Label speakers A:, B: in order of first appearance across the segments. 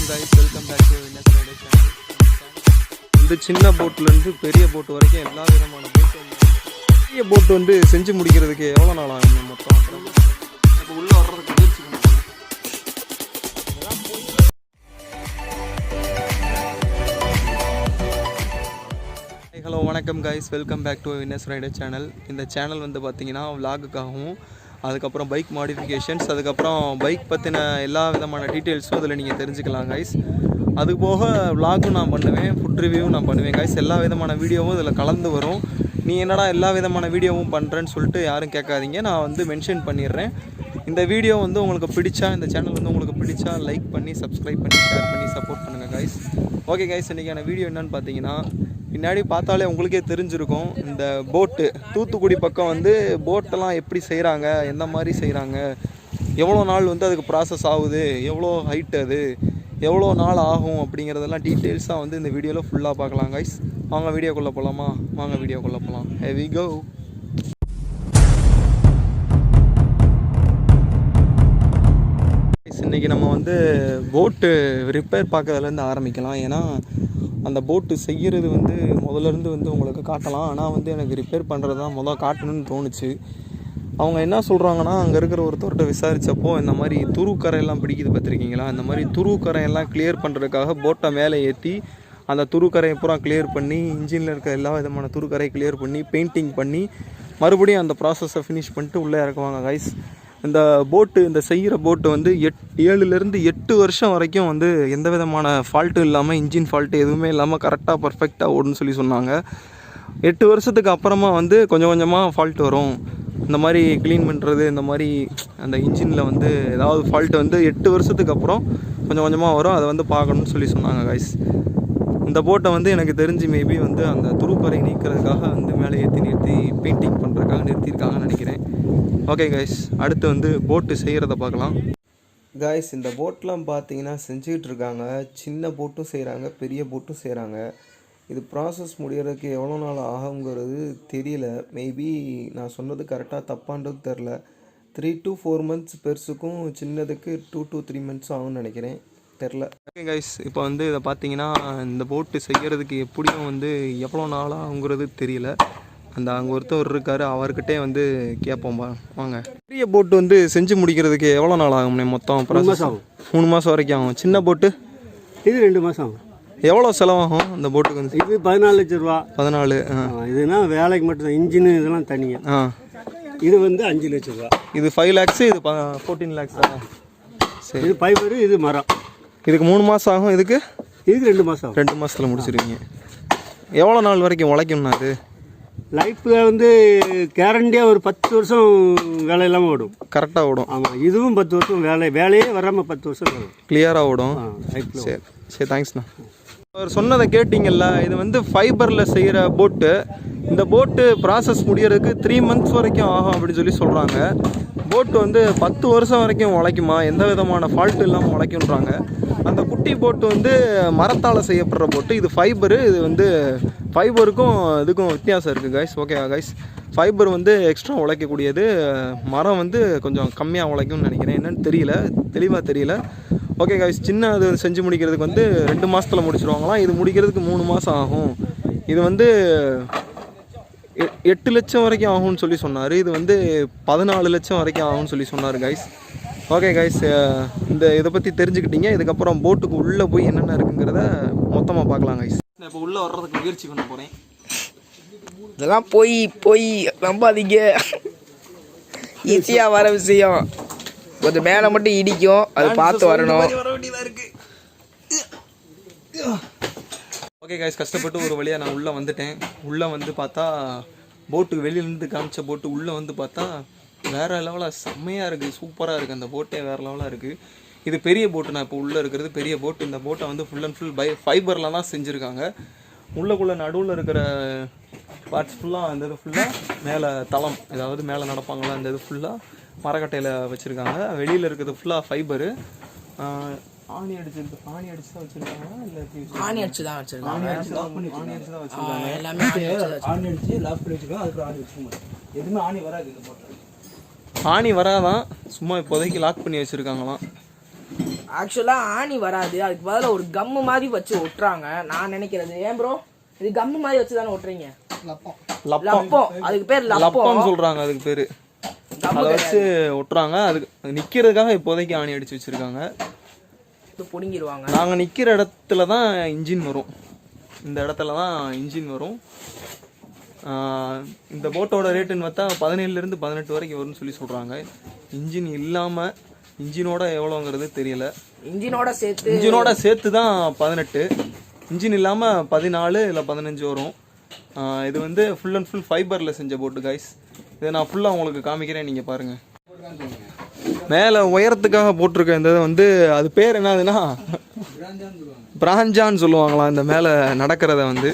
A: guys, welcome back to Winner's Friday channel. இந்த சின்ன போட்ல இருந்து பெரிய போட் வரைக்கும் எல்லா விதமான போட் பெரிய போட் வந்து செஞ்சு முடிக்கிறதுக்கு எவ்வளவு நாள் ஆகும் மொத்தம்? இப்போ உள்ள வர்றதுக்கு முயற்சி பண்ணுங்க. ஹலோ வணக்கம் guys, welcome back to Winner's Friday channel. இந்த சேனல் வந்து பார்த்தீங்கன்னா vlogகாகவும் அதுக்கப்புறம் பைக் மாடிஃபிகேஷன்ஸ் அதுக்கப்புறம் பைக் பற்றின எல்லா விதமான டீட்டெயில்ஸும் அதில் நீங்கள் தெரிஞ்சுக்கலாம் கைஸ். அது போக விலாகும் நான் பண்ணுவேன், ஃபுட் ரிவ்யூவும் நான் பண்ணுவேன் கைஸ். எல்லா விதமான வீடியோவும் இதில் கலந்து வரும். நீ என்னடா எல்லா விதமான வீடியோவும் பண்ணுறேன்னு சொல்லிட்டு யாரும் கேட்காதீங்க, நான் வந்து மென்ஷன் பண்ணிடுறேன். இந்த வீடியோ வந்து உங்களுக்கு பிடிச்சா, இந்த சேனல் வந்து உங்களுக்கு பிடிச்சா லைக் பண்ணி சப்ஸ்கிரைப் பண்ணி ஷேர் பண்ணி சப்போர்ட் பண்ணுங்கள் கைஸ். ஓகே கைஸ், இன்றைக்கான வீடியோ என்னென்னு பார்த்தீங்கன்னா, பின்னாடி பார்த்தாலே உங்களுக்கே தெரிஞ்சிருக்கும். இந்த போட்டு தூத்துக்குடி பக்கம் வந்து போட்டெல்லாம் எப்படி செய்கிறாங்க, எந்த மாதிரி செய்கிறாங்க, எவ்வளோ நாள் வந்து அதுக்கு ப்ராசஸ் ஆகுது, எவ்வளோ ஹைட் அது, எவ்வளோ நாள் ஆகும் அப்படிங்கிறதெல்லாம் டீட்டெயில்ஸாக வந்து இந்த வீடியோவில் ஃபுல்லாக பார்க்கலாம் கைஸ். வாங்க வீடியோக்குள்ளே போகலாமா? வாங்க வீடியோக்குள்ளே போகலாம். Here we go. இன்றைக்கி நம்ம வந்து போட்டு ரிப்பேர் பார்க்கறதுலேருந்து ஆரம்பிக்கலாம். ஏன்னா அந்த போட்டு செய்கிறது வந்து முதலேருந்து வந்து உங்களுக்கு காட்டலாம், ஆனால் வந்து எனக்கு ரிப்பேர் பண்ணுறது தான் முதல் காட்டணும்னு தோணுச்சு. அவங்க என்ன சொல்கிறாங்கன்னா, அங்கே இருக்கிற ஒருத்தர்கிட்ட விசாரித்தப்போ இந்த மாதிரி துருக்கரையெல்லாம் பிடிக்குது பார்த்துருக்கீங்களா, இந்த மாதிரி துருக்கரையெல்லாம் கிளியர் பண்ணுறதுக்காக போட்டை மேலே ஏற்றி அந்த துருக்கரையை பூரா கிளியர் பண்ணி இன்ஜினில் இருக்க எல்லா விதமான துருக்கரையை கிளியர் பண்ணி பெயிண்டிங் பண்ணி மறுபடியும் அந்த ப்ராசஸை ஃபினிஷ் பண்ணிட்டு உள்ளே இறக்குவாங்க கைஸ். இந்த போட்டு, இந்த செய்கிற போட்டு வந்து 7லேருந்து 8 வருஷம் வரைக்கும் வந்து எந்த விதமான ஃபால்ட்டும் இல்லாமல், இன்ஜின் ஃபால்ட்டு எதுவுமே இல்லாமல் கரெக்டாக பர்ஃபெக்டாக ஓடுன்னு சொல்லி சொன்னாங்க. 8 வருஷத்துக்கு அப்புறமா வந்து கொஞ்சம் கொஞ்சமாக ஃபால்ட் வரும். இந்த மாதிரி க்ளீன் பண்ணுறது, இந்த மாதிரி அந்த இன்ஜினில் வந்து ஏதாவது ஃபால்ட்டு வந்து 8 வருஷத்துக்கு அப்புறம் கொஞ்சம் கொஞ்சமாக வரும், அதை வந்து பார்க்கணுன்னு சொல்லி சொன்னாங்க கைஸ். இந்த போட்டை வந்து எனக்கு தெரிஞ்சு மேபி வந்து அந்த துருக்கரை நீக்கிறதுக்காக வந்து மேலே ஏற்றி நிறுத்தி பெயிண்டிங் பண்ணுறதுக்காக நிறுத்தியிருக்காங்கன்னு நினைக்கிறேன். ஓகே கைஸ், அடுத்து வந்து போட்டு செய்கிறத பார்க்கலாம். கைஸ், இந்த போட்லாம் பார்த்தீங்கன்னா செஞ்சுக்கிட்டு இருக்காங்க. சின்ன போட்டும் செய்கிறாங்க, பெரிய போட்டும் செய்கிறாங்க. இது ப்ராசஸ் முடிகிறதுக்கு எவ்வளோ நாள் ஆகுங்கிறது தெரியல. மேபி நான் சொன்னது கரெக்டாக தப்பான்றது தெரில. 3 to 4 months பெருசுக்கும், சின்னதுக்கு 2 to 3 months ஆகும்னு நினைக்கிறேன், தெரில. ஓகே கைஸ், இப்போ வந்து இதை பார்த்தீங்கன்னா இந்த போட்டு செய்கிறதுக்கு எப்படியும் வந்து எவ்வளோ நாள் ஆகுங்கிறது தெரியல. அந்த அங்கே ஒருத்தர் இருக்கார், அவர்கிட்டே வந்து கேட்போம் வாங்க. பெரிய போட்டு வந்து செஞ்சு முடிக்கிறதுக்கு எவ்வளோ நாள் ஆகும்ண்ணே மொத்தம்?
B: 3 மாதம் ஆகும்.
A: 3 மாதம் வரைக்கும் ஆகும். சின்ன போட்டு
B: இது 2 மாதம் ஆகும்.
A: எவ்வளோ செலவாகும் அந்த போட்டுக்கு வந்து?
B: இது 14 லட்ச ரூபா.
A: 14.
B: இதுனா வேலைக்கு மட்டும், இன்ஜினு இதெல்லாம் தனியாக. இது வந்து 5 லட்ச ரூபா. இது
A: 5 lakhs, இது 14 lakhs.
B: சரி, இது பைபரு, இது மரம்.
A: இதுக்கு 3 மாதம் ஆகும். இதுக்கு
B: 2 மாதம் ஆகும்.
A: 2 மாதத்தில் முடிச்சிருவீங்க. எவ்வளோ நாள் வரைக்கும் உழைக்கும்னா அது?
B: லைஃப்பில் வந்து கேரண்டியாக ஒரு 10 வருஷம் வேலை இல்லாமல் ஓடும். கரெக்டாக
A: ஓடும்.
B: ஆமாம், இதுவும் 10 வருஷம் வேலையே வராமல் 10 வருஷம் வரும்,
A: கிளியராக ஓடும். சரி சரி, தேங்க்ஸ்ண்ணா. அவர் சொன்னதை கேட்டிங்கல்ல, இது வந்து ஃபைபரில் செய்கிற போட்டு. இந்த போட்டு ப்ராசஸ் முடிகிறதுக்கு 3 months வரைக்கும் ஆகும் அப்படின்னு சொல்லி சொல்கிறாங்க. போட்டு வந்து 10 வருஷம் வரைக்கும் உழைக்குமா, எந்த விதமான ஃபால்ட்டு இல்லாமல் உழைக்குன்றாங்க. அந்த குட்டி போட்டு வந்து மரத்தால் செய்யப்படுற போட்டு, இது ஃபைபரு. இது வந்து ஃபைபருக்கும் இதுக்கும் வித்தியாசம் இருக்குது கைஸ். ஓகே கைஸ், ஃபைபர் வந்து எக்ஸ்ட்ரா உழைக்கக்கூடியது, மரம் வந்து கொஞ்சம் கம்மியாக உழைக்கும்னு நினைக்கிறேன், என்னென்னு தெரியல, தெளிவாக தெரியல. ஓகே கைஸ், சின்ன அது செஞ்சு முடிக்கிறதுக்கு வந்து 2 மாதத்தில் முடிச்சிருவாங்களாம். இது முடிக்கிறதுக்கு 3 மாதம் ஆகும். இது வந்து 8 லட்சம் வரைக்கும் ஆகும்னு சொல்லி சொன்னார். இது வந்து 14 லட்சம் வரைக்கும் ஆகும்னு சொல்லி சொன்னார் கைஸ். ஓகே கைஸ், இந்த இதை பற்றி தெரிஞ்சுக்கிட்டீங்க. இதுக்கப்புறம் போட்டுக்கு உள்ளே போய் என்னென்ன இருக்குங்கிறத மொத்தமாக பார்க்கலாம் கைஸ். நான் இப்போ உள்ளே வர்றதுக்கு முயற்சி பண்ண போகிறேன்.
C: இதெல்லாம் போய் நம்பாதீங்க, ஈஸியாக வர விஷயம். கொஞ்சம் மேலே மட்டும் இடிக்கும், அதை பார்த்து வரணும்.
A: வர வேண்டியதாக இருக்குது. ஓகே கைஸ், கஷ்டப்பட்டு ஒரு வழியாக நான் உள்ளே வந்துட்டேன். உள்ளே வந்து பார்த்தா போட்டுக்கு வெளியிலேருந்து காமிச்ச போட்டு உள்ளே வந்து பார்த்தா வேறு லெவலாக செம்மையாக இருக்குது, சூப்பராக இருக்குது. அந்த போட்டே வேறு லெவலாக இருக்குது. இது பெரிய போட்டு, நான் இப்போ உள்ளே இருக்கிறது பெரிய போட்டு. இந்த போட்டை வந்து ஃபுல் அண்ட் ஃபுல் ஃபைபரில் தான் செஞ்சுருக்காங்க. உள்ளக்குள்ளே நடுவில் இருக்கிற பார்ட்ஸ் ஃபுல்லாக அந்த இது ஃபுல்லாக மேலே தளம், ஏதாவது மேலே நடப்பாங்களா, அந்த இது ஃபுல்லாக மரக்கட்டையில் வச்சுருக்காங்க. வெளியில் இருக்கிறது ஃபுல்லாக ஃபைபரு. ஆணி அடிச்சு தான் வச்சுருக்காங்க, இல்லை
C: ஆணி அடிச்சு தான் வச்சுருக்காங்க.
A: ஆணி அடிச்சு தான் வச்சுருக்காங்க.
C: எல்லாமே
B: ஆணி அடிச்சு லாக் பண்ணி வச்சுருக்காங்க. அதுக்கு ஆணி வச்சுக்கோங்க, எதுவுமே ஆணி வராது. இந்த போட்டு
A: ஆணி வராதான், சும்மா இப்போதைக்கு லாக் பண்ணி வச்சுருக்காங்களாம்.
C: ஆக்சுவலா ஆணி வராது, அதுக்கு பதிலா ஒரு கம்மு மாதிரி வச்சு ஒட்டுறாங்க நான் நினைக்கிறது. ஏன் ப்ரோ இது கம்மு மாதிரி வச்சு தானே ஒட்டுறீங்க? லப்பம், அதுக்கு பேர்
A: லப்பம்னு சொல்றாங்க. அதுக்கு பேரு அதை வச்சு ஒட்டுறாங்க. அதுக்கு நிக்கிறதுக்காக இப்போதைக்கு ஆணி அடிச்சு வச்சிருக்காங்க.
C: புடுங்கிடுவாங்க.
A: நாங்கள் நிற்கிற இடத்துல தான் இன்ஜின் வரும். இந்த இடத்துல தான் இன்ஜின் வரும். இந்த போட்டோட ரேட்டுன்னு பார்த்தா 17 to 18 வரைக்கும் வரும்னு சொல்லி சொல்கிறாங்க. இன்ஜின் இல்லாமல் இன்ஜினோட எவ்வளோங்கிறது தெரியல. இன்ஜினோட சேர்த்து தான் 18, இன்ஜின் இல்லாமல் 14 இல்லை 15 வரும். இது வந்து ஃபுல் அண்ட் ஃபுல் ஃபைபரில் செஞ்ச போட்டு கைஸ். இதை நான் ஃபுல்லாக உங்களுக்கு காமிக்கிறேன், நீங்கள் பாருங்கள். மேலே உயரத்துக்காக போட்டிருக்க இந்த வந்து அது பேர் என்னதுன்னா பிராஞ்சான்னு சொல்லுவாங்களாம். இந்த மேலே நடக்கிறத வந்து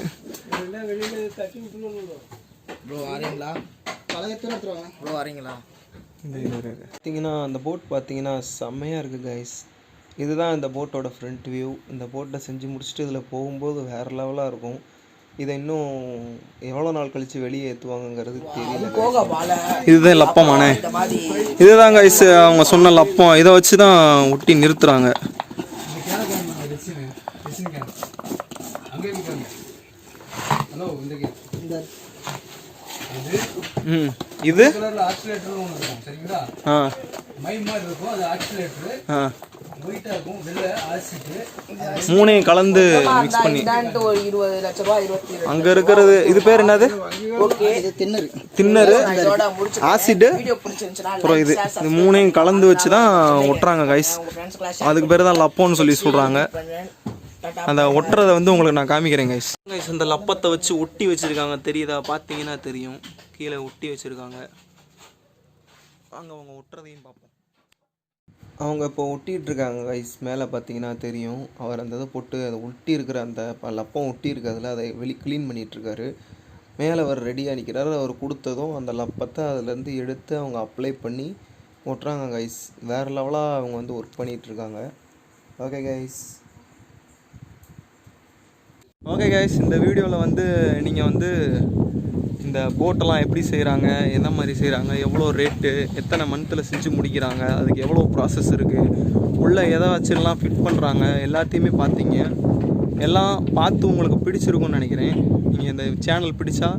A: பார்த்தீங்கன்னா அந்த போட் பார்த்தீங்கன்னா செம்மையாக இருக்குது கைஸ். இதுதான் இந்த போட்டோட ஃப்ரண்ட் வியூ. இந்த போட்டை செஞ்சு முடிச்சுட்டு இதில் போகும்போது வேறு லெவலாக இருக்கும். இதை இன்னும் எவ்வளோ நாள் கழித்து வெளியே ஏற்றுவாங்கங்கிறது தெரியல. இதுதான் லப்பமானே, இதுதான் கைஸ் அவங்க சொன்ன லப்பம். இதை வச்சு தான் ஒட்டி நிறுத்துறாங்க. இது மூணையும் கலந்து மிக்ஸ் பண்ணி அங்க இருக்கிறது. இது பேர் என்னது? தின்னரு, ஆசிட், அப்புறம் இது மூணையும் கலந்து வச்சு தான் ஒட்டுறாங்க கைஸ். அதுக்கு பேர் தான் லப்பம்னு சொல்லி சொல்றாங்க. அந்த ஒட்டுறதை வந்து உங்களுக்கு நான் காமிக்கிறேன் கைஸ். இந்த லப்பத்தை வச்சு ஒட்டி வச்சிருக்காங்க, தெரியுதா? பார்த்தீங்கன்னா தெரியும், கீழே ஒட்டி வச்சிருக்காங்க. வாங்க அவங்க ஒட்டுறதையும் பார்ப்போம். அவங்க இப்போ ஒட்டிகிட்டு இருக்காங்க கைஸ். மேலே பார்த்தீங்கன்னா தெரியும், அவர் அந்த இதை போட்டு அதை ஒட்டி இருக்கிற அந்த லப்பம் ஒட்டி இருக்கிறதுல அதை க்ளீன் பண்ணிகிட்ருக்காரு. மேலே அவர் ரெடியாக நிற்கிறாரு. அவர் கொடுத்ததும் அந்த லப்பத்தை அதுலேருந்து எடுத்து அவங்க அப்ளை பண்ணி ஒட்டுறாங்க கைஸ். வேறு லெவலாக அவங்க வந்து ஒர்க் பண்ணிகிட்ருக்காங்க. ஓகே கைஸ், இந்த வீடியோவில் வந்து நீங்கள் வந்து இந்த போட்டெல்லாம் எப்படி செய்கிறாங்க, எந்த மாதிரி செய்கிறாங்க, எவ்வளோ ரேட்டு, எத்தனை மந்த்தில் செஞ்சு முடிக்கிறாங்க, அதுக்கு எவ்வளோ ப்ராசஸ் இருக்குது, உள்ளே எதை வச்சுலாம் ஃபிட் பண்ணுறாங்க, எல்லாத்தையுமே பார்த்தீங்க. எல்லாம் பார்த்து உங்களுக்கு பிடிச்சிருக்கும்னு நினைக்கிறேன். நீங்கள் இந்த சேனல் பிடிச்சா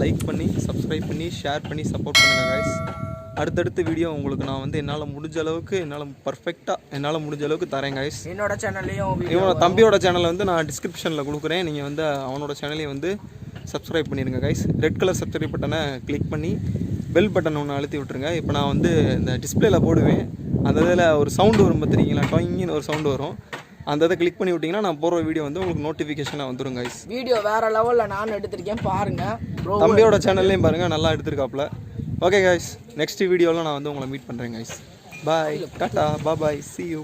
A: லைக் பண்ணி, சப்ஸ்கிரைப் பண்ணி, ஷேர் பண்ணி சப்போர்ட் பண்ணுங்கள் கைஸ். அடுத்தடுத்த வீடியோ உங்களுக்கு நான் வந்து என்னால் முடிஞ்ச அளவுக்கு, என்னால் முடிஞ்ச அளவுக்கு தரேன் கைஸ்.
C: என்னோட சேனல்லையும்
A: இவனோட தம்பியோட சேனலை வந்து நான் டிஸ்கிரிப்ஷனில் கொடுக்குறேன். நீங்கள் வந்து அவனோட சேனலையும் வந்து சப்ஸ்கிரைப் பண்ணிடுங்க கைஸ். ரெட் கலர் சப்ஸ்கிரைப் பட்டனை கிளிக் பண்ணி பெல் பட்டன் ஒன்று அழுத்தி விட்டுருங்க. இப்போ நான் வந்து இந்த டிஸ்பிளேல போடுவேன். அந்த இதில் ஒரு சவுண்டு வரும் பார்த்துருக்கீங்களா, டொங்கின்னு ஒரு சவுண்டு வரும். அந்த இதை கிளிக் பண்ணி விட்டிங்கன்னா நான் போடுற வீடியோ வந்து உங்களுக்கு நோட்டிஃபிகேஷனாக வந்துடும் கைஸ்.
C: வீடியோ வேறு லெவலில் நான் எடுத்திருக்கேன் பாருங்கள்.
A: தம்பியோட சேனல்லையும் பாருங்கள், நல்லா எடுத்திருக்காப்புல. ஓகே கைஸ், நெக்ஸ்ட் வீடியோவில் நான் வந்து உங்களை மீட் பண்ணுறேன் guys. Bye, tata, bye, see you.